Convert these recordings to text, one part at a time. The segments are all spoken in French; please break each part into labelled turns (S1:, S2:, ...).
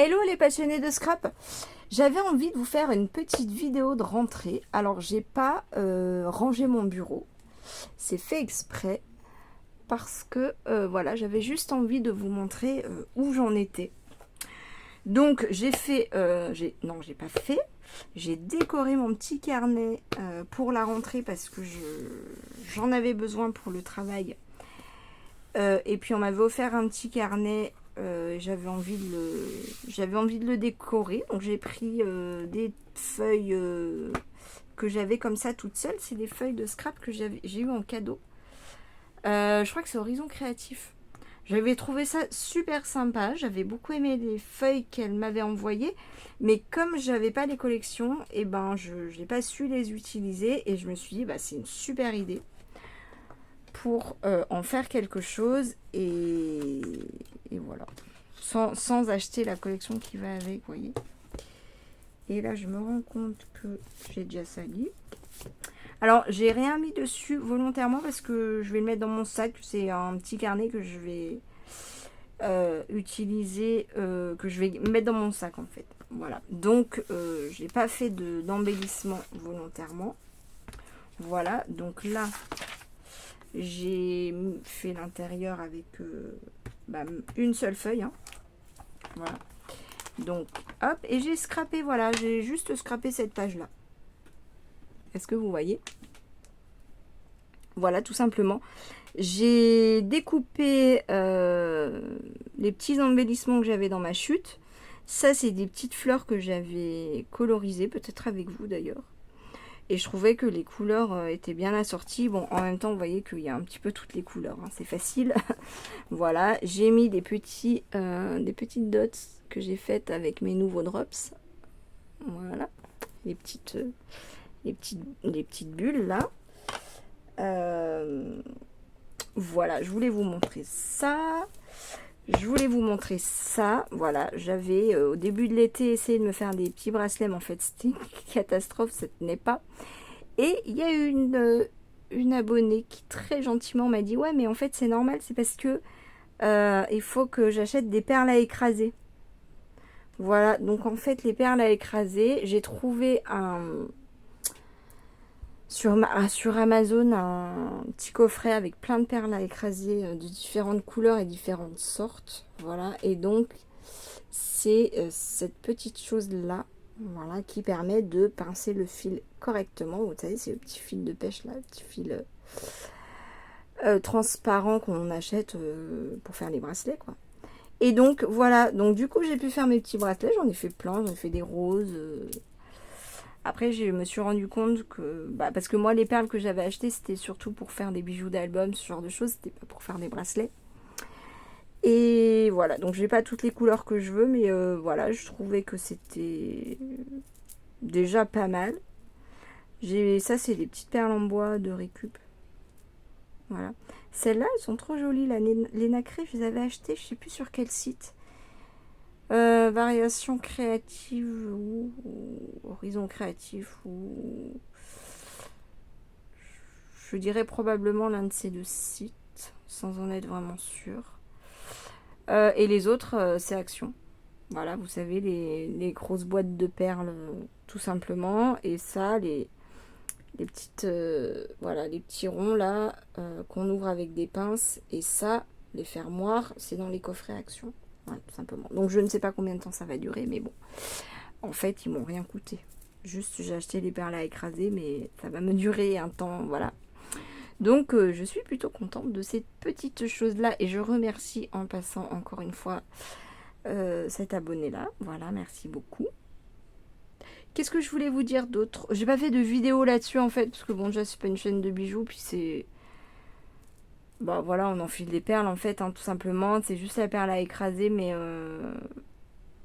S1: Hello les passionnés de scrap. J'avais envie de vous faire une petite vidéo de rentrée. Alors j'ai pas rangé mon bureau. C'est fait exprès parce que voilà, j'avais juste envie de vous montrer où j'en étais. Donc j'ai fait, non j'ai pas fait, j'ai décoré mon petit carnet pour la rentrée parce que j'en avais besoin pour le travail. Et puis on m'avait offert un petit carnet, j'avais envie de le décorer. Donc j'ai pris des feuilles que j'avais comme ça toutes seules. C'est des feuilles de scrap que j'ai eu en cadeau. Je crois que c'est Horizon Créatif. J'avais trouvé ça super sympa. J'avais beaucoup aimé les feuilles qu'elle m'avait envoyées. Mais comme j'avais pas les collections, et ben je n'ai pas su les utiliser. Et je me suis dit, bah, c'est une super idée pour en faire quelque chose et voilà, sans acheter la collection qui va avec, vous voyez. Et là je me rends compte que j'ai déjà sali. Alors j'ai rien mis dessus volontairement parce que je vais le mettre dans mon sac. C'est un petit carnet que je vais utiliser, que je vais mettre dans mon sac en fait. Voilà, donc j'ai pas fait d'embellissement volontairement. Voilà, donc là j'ai fait l'intérieur avec une seule feuille, hein. Voilà. Donc, hop, et j'ai scrappé, voilà, j'ai juste scrappé cette page-là. Est-ce que vous voyez? Voilà, tout simplement. J'ai découpé les petits embellissements que j'avais dans ma chute. Ça, c'est des petites fleurs que j'avais colorisées, peut-être avec vous d'ailleurs. Et je trouvais que les couleurs étaient bien assorties. Bon, en même temps, vous voyez qu'il y a un petit peu toutes les couleurs, hein, c'est facile. Voilà, j'ai mis des petites dots que j'ai faites avec mes nouveaux drops. Voilà, les petites bulles là. Voilà, je voulais vous montrer ça. Voilà, j'avais au début de l'été essayé de me faire des petits bracelets, mais en fait c'était une catastrophe, ça tenait pas. Et il y a une abonnée qui très gentiment m'a dit, ouais mais en fait c'est normal, c'est parce que il faut que j'achète des perles à écraser. Voilà, donc en fait les perles à écraser, j'ai trouvé sur Amazon un petit coffret avec plein de perles à écraser de différentes couleurs et différentes sortes. Voilà, et donc c'est cette petite chose là, voilà, qui permet de pincer le fil correctement. Vous savez, c'est le petit fil de pêche là, le petit fil transparent qu'on achète pour faire les bracelets, quoi. Et donc voilà, donc du coup j'ai pu faire mes petits bracelets, j'en ai fait plein, j'en ai fait des roses. Après je me suis rendu compte que, parce que moi les perles que j'avais achetées c'était surtout pour faire des bijoux d'album, ce genre de choses, c'était pas pour faire des bracelets. Et voilà, donc j'ai pas toutes les couleurs que je veux, mais voilà, je trouvais que c'était déjà pas mal. Ça c'est des petites perles en bois de récup. Voilà. Celles-là, elles sont trop jolies. Les nacrées, je les avais achetées, je sais plus sur quel site. Variation créative ou Horizon Créatif ou... Je dirais probablement l'un de ces deux sites, sans en être vraiment sûre. Et les autres, c'est Action. Voilà, vous savez, les grosses boîtes de perles, tout simplement. Et ça, les petites voilà, les petits ronds là qu'on ouvre avec des pinces, et ça, les fermoirs, c'est dans les coffrets Action. Voilà, tout simplement. Donc je ne sais pas combien de temps ça va durer, mais bon, en fait ils m'ont rien coûté, juste j'ai acheté les perles à écraser, mais ça va me durer un temps, voilà. Donc je suis plutôt contente de cette petite chose là, et je remercie en passant encore une fois cet abonné là. Voilà, merci beaucoup. Qu'est-ce que je voulais vous dire d'autre? J'ai pas fait de vidéo là-dessus en fait, parce que bon, déjà c'est pas une chaîne de bijoux, puis c'est... Bah voilà, on enfile des perles en fait, hein, tout simplement. C'est juste la perle à écraser, mais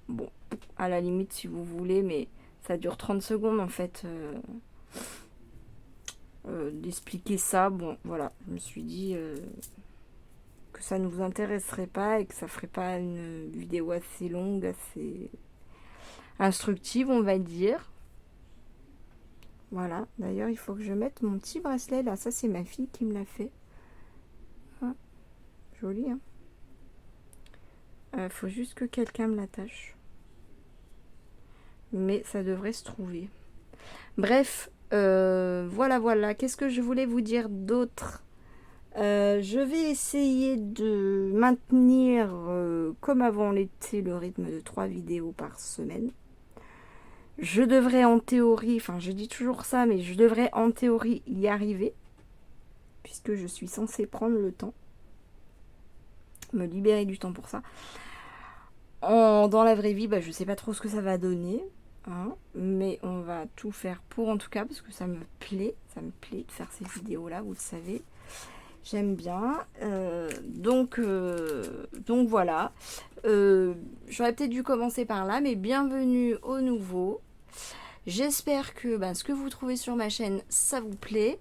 S1: bon, à la limite si vous voulez, mais ça dure 30 secondes en fait d'expliquer ça. Bon, voilà, je me suis dit que ça ne vous intéresserait pas et que ça ferait pas une vidéo assez longue, assez instructive, on va dire. Voilà, d'ailleurs il faut que je mette mon petit bracelet là, ça c'est ma fille qui me l'a fait. Ah, joli, hein. Faut juste que quelqu'un me l'attache. mais ça devrait se trouver. Bref, voilà. Qu'est-ce que je voulais vous dire d'autre? Je vais essayer de maintenir, comme avant l'été, le rythme de 3 vidéos par semaine. Je devrais en théorie, enfin je dis toujours ça, mais je devrais en théorie y arriver, puisque je suis censée prendre le temps, me libérer du temps pour ça. Dans la vraie vie, je sais pas trop ce que ça va donner, hein, mais on va tout faire pour, en tout cas, parce que ça me plaît de faire ces vidéos-là, vous le savez. J'aime bien. Donc voilà. J'aurais peut-être dû commencer par là, mais bienvenue au nouveau. J'espère que ce que vous trouvez sur ma chaîne, ça vous plaît.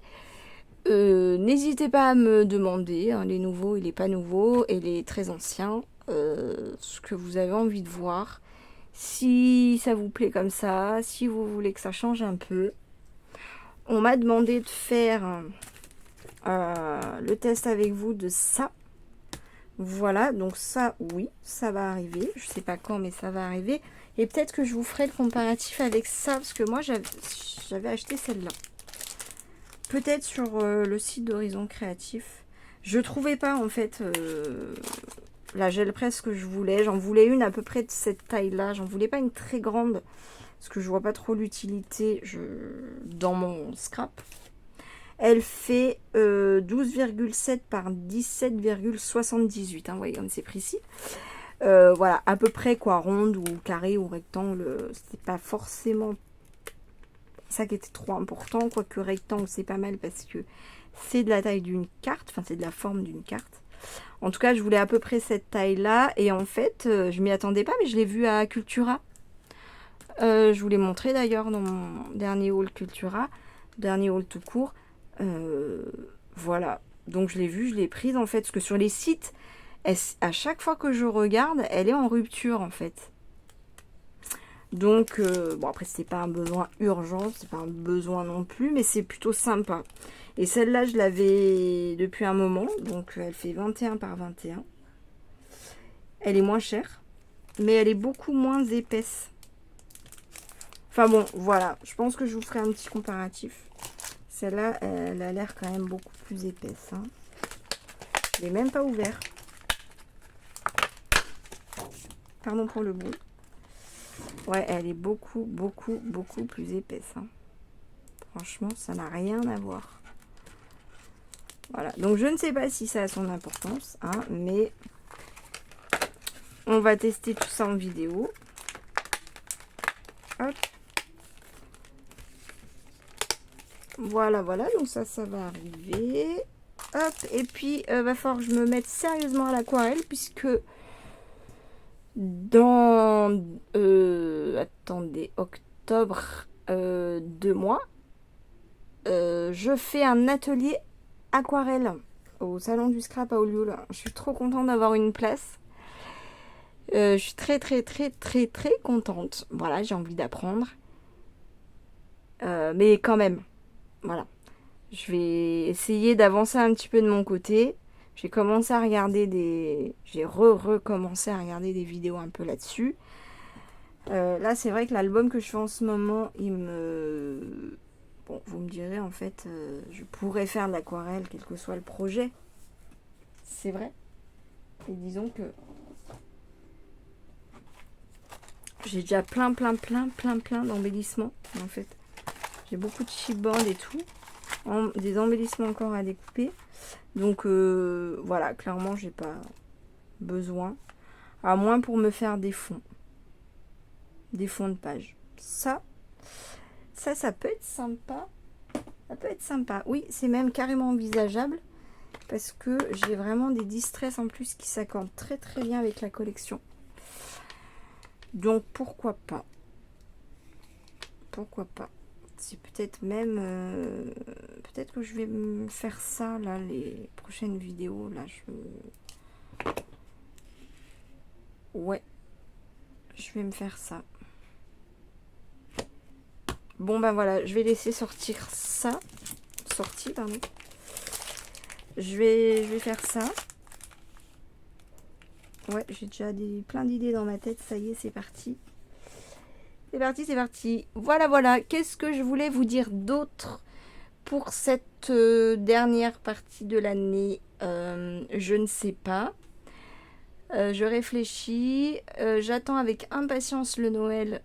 S1: N'hésitez pas à me demander, hein, les nouveaux et les pas nouveaux, et les très anciens, ce que vous avez envie de voir. Si ça vous plaît comme ça, si vous voulez que ça change un peu. On m'a demandé de faire le test avec vous de ça. Voilà, donc ça, oui, ça va arriver. Je sais pas quand, mais ça va arriver. Et peut-être que je vous ferai le comparatif avec ça, parce que moi, j'avais acheté celle-là. Peut-être sur le site d'Horizon Créatif. Je trouvais pas, en fait, la gel presse que je voulais. J'en voulais une à peu près de cette taille-là. J'en voulais pas une très grande, parce que je vois pas trop l'utilité dans mon scrap. Elle fait 12,7 par 17,78. Hein, vous voyez comme c'est précis. Voilà, à peu près quoi, ronde ou carré ou rectangle. C'est pas forcément ça qui était trop important. Quoique rectangle, c'est pas mal parce que c'est de la taille d'une carte. Enfin, c'est de la forme d'une carte. En tout cas, je voulais à peu près cette taille-là. Et en fait, je m'y attendais pas, mais je l'ai vue à Cultura. Je vous l'ai montré d'ailleurs dans mon dernier haul Cultura. Dernier haul tout court. Voilà, donc je l'ai vue, je l'ai prise en fait, parce que sur les sites, à chaque fois que je regarde, elle est en rupture en fait. Donc, bon après c'est pas un besoin urgent, c'est pas un besoin non plus, mais c'est plutôt sympa. Et celle-là, je l'avais depuis un moment, donc elle fait 21 par 21. Elle est moins chère, mais elle est beaucoup moins épaisse. Enfin bon, voilà, je pense que je vous ferai un petit comparatif. Celle-là, elle a l'air quand même beaucoup plus épaisse. Hein. Je ne l'ai même pas ouvert. Pardon pour le bruit. Ouais, elle est beaucoup plus épaisse. Hein. Franchement, ça n'a rien à voir. Voilà, donc je ne sais pas si ça a son importance, hein, mais on va tester tout ça en vidéo. Hop. Voilà, donc ça va arriver. Hop, et puis va falloir que je me mette sérieusement à l'aquarelle, puisque dans attendez, octobre, 2 mois, je fais un atelier aquarelle au salon du scrap à Olioul. Je suis trop contente d'avoir une place. Je suis très contente. Voilà, j'ai envie d'apprendre. Mais quand même, voilà. Je vais essayer d'avancer un petit peu de mon côté. J'ai commencé à regarder j'ai recommencé à regarder des vidéos un peu là-dessus. Là, c'est vrai que l'album que je fais en ce moment, bon, vous me direz, en fait, je pourrais faire de l'aquarelle, quel que soit le projet. C'est vrai. Et disons que j'ai déjà plein d'embellissements, en fait. J'ai beaucoup de chipboard et tout. Des embellissements encore à découper. Donc, voilà, clairement, j'ai pas besoin. À moins pour me faire des fonds. Des fonds de page. Ça peut être sympa. Ça peut être sympa. Oui, c'est même carrément envisageable. Parce que j'ai vraiment des distress en plus qui s'accordent très bien avec la collection. Donc, pourquoi pas. Pourquoi pas. C'est peut-être même... peut-être que je vais me faire ça, là, les prochaines vidéos. Là, ouais. Je vais me faire ça. Bon, ben voilà. Je vais laisser sortir ça. Pardon. Je vais faire ça. Ouais, j'ai déjà plein d'idées dans ma tête. Ça y est, c'est parti. C'est parti, c'est parti. Voilà, voilà. Qu'est-ce que je voulais vous dire d'autre pour cette dernière partie de l'année? Je ne sais pas. Je réfléchis. J'attends avec impatience le Noël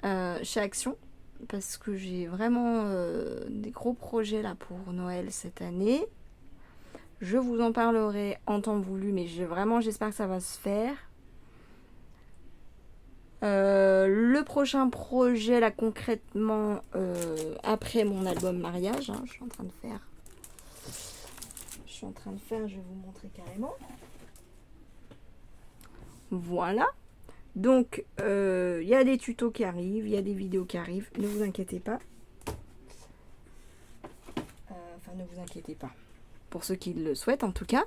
S1: chez Action. Parce que j'ai vraiment des gros projets là pour Noël cette année. Je vous en parlerai en temps voulu, mais vraiment j'espère que ça va se faire. Le prochain projet là concrètement après mon album mariage, hein, je suis en train de faire, je vais vous montrer carrément. Voilà. Donc il y a des tutos qui arrivent, il y a des vidéos qui arrivent, ne vous inquiétez pas. Enfin ne vous inquiétez pas. Pour ceux qui le souhaitent en tout cas.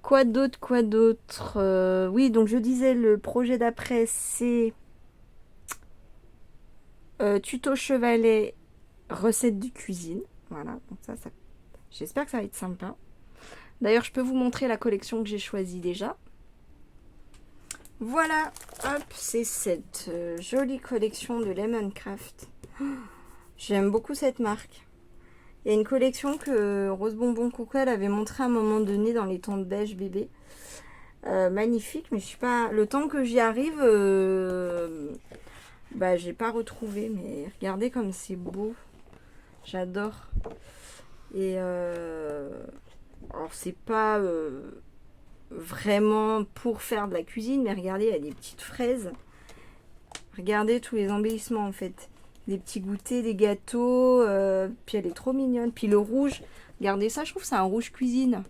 S1: Quoi d'autre, oui, donc je disais, le projet d'après, c'est tuto chevalet, recette de cuisine. Voilà, donc ça j'espère que ça va être sympa. D'ailleurs, je peux vous montrer la collection que j'ai choisie déjà. Voilà, hop, c'est cette jolie collection de Lemoncraft. J'aime beaucoup cette marque. Il y a une collection que Rose Bonbon Coco elle avait montré à un moment donné dans les tons de beige bébé. Magnifique, mais je sais pas. Le temps que j'y arrive, bah j'ai pas retrouvé. Mais regardez comme c'est beau. J'adore. Et alors c'est pas vraiment pour faire de la cuisine, mais regardez, il y a des petites fraises. Regardez tous les embellissements en fait. Des petits goûters, des gâteaux, puis elle est trop mignonne. Puis le rouge, regardez ça, je trouve que c'est un rouge cuisine.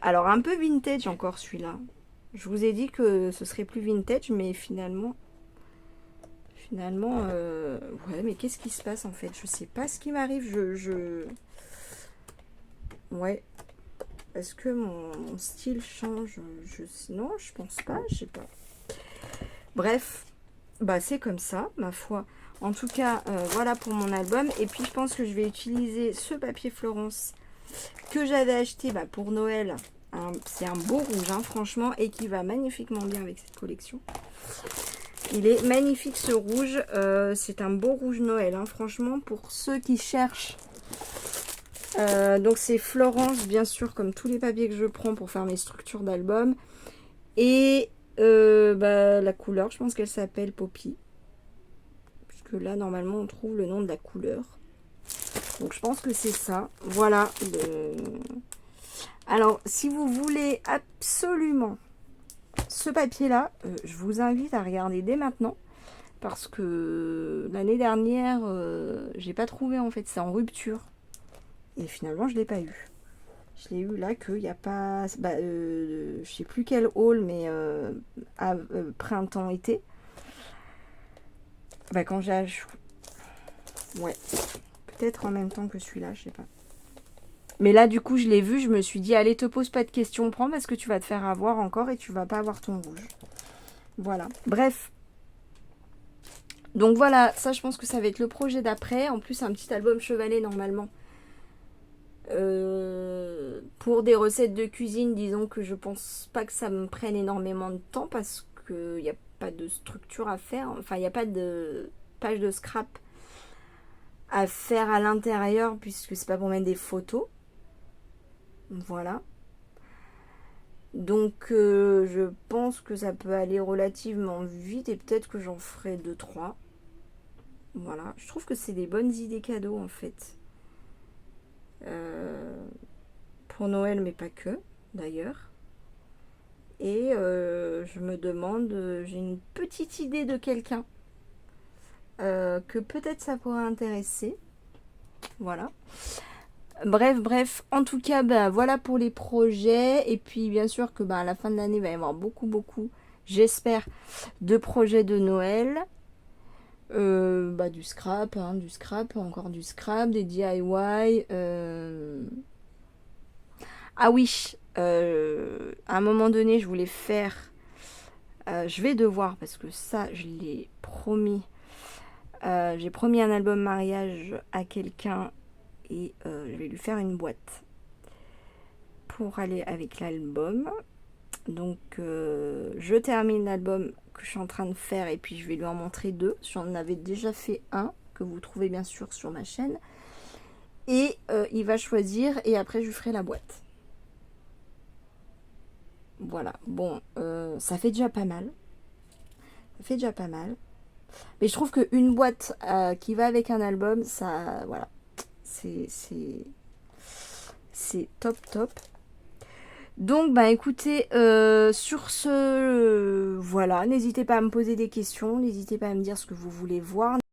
S1: Alors un peu vintage encore celui-là. Je vous ai dit que ce serait plus vintage, mais finalement, ouais, mais qu'est-ce qui se passe en fait? Je sais pas ce qui m'arrive. Ouais. Est-ce que mon style change? Non, je pense pas, je sais pas. Bref. Bah c'est comme ça, ma foi. En tout cas, voilà pour mon album. Et puis je pense que je vais utiliser ce papier Florence que j'avais acheté pour Noël. C'est un beau rouge, hein, franchement, et qui va magnifiquement bien avec cette collection. Il est magnifique ce rouge. C'est un beau rouge Noël, hein, franchement, pour ceux qui cherchent. Donc c'est Florence, bien sûr, comme tous les papiers que je prends pour faire mes structures d'album. Et la couleur, je pense qu'elle s'appelle Poppy. Puisque là, normalement, on trouve le nom de la couleur. Donc, je pense que c'est ça. Voilà. Alors, si vous voulez absolument ce papier-là, je vous invite à regarder dès maintenant. Parce que l'année dernière, j'ai pas trouvé, en fait. C'est en rupture. Et finalement, je l'ai pas eu. Je l'ai eu là qu'il n'y a pas... je sais plus quel haul, mais printemps-été. Quand j'ai... Ouais. Peut-être en même temps que celui-là, je sais pas. Mais là, du coup, je l'ai vu. Je me suis dit, allez, te pose pas de questions. Prends parce que tu vas te faire avoir encore et tu vas pas avoir ton rouge. Voilà. Bref. Donc voilà, ça, je pense que ça va être le projet d'après. En plus, un petit album chevalet, normalement. Pour des recettes de cuisine, disons que je pense pas que ça me prenne énormément de temps parce qu'il n'y a pas de structure à faire. Enfin, il n'y a pas de page de scrap à faire à l'intérieur puisque c'est pas pour mettre des photos. Voilà. Donc, je pense que ça peut aller relativement vite et peut-être que j'en ferai 2-3. Voilà. Je trouve que c'est des bonnes idées cadeaux en fait. Pour Noël, mais pas que, d'ailleurs. Et je me demande, j'ai une petite idée de quelqu'un que peut-être ça pourrait intéresser. Voilà. Bref, en tout cas, voilà pour les projets. Et puis, bien sûr que à la fin de l'année, il va y avoir beaucoup, j'espère, de projets de Noël. Du scrap, encore du scrap, des DIY. Ah oui, à un moment donné, je voulais faire... je vais devoir, parce que ça, je l'ai promis. J'ai promis un album mariage à quelqu'un et je vais lui faire une boîte pour aller avec l'album. Donc je termine l'album que je suis en train de faire et puis je vais lui en montrer 2. J'en avais déjà fait un que vous trouvez bien sûr sur ma chaîne. Et il va choisir et après je lui ferai la boîte. Voilà, bon, ça fait déjà pas mal. Ça fait déjà pas mal. Mais je trouve qu'une boîte qui va avec un album, ça, voilà, c'est top top. Donc, bah écoutez, sur ce, voilà, n'hésitez pas à me poser des questions, n'hésitez pas à me dire ce que vous voulez voir.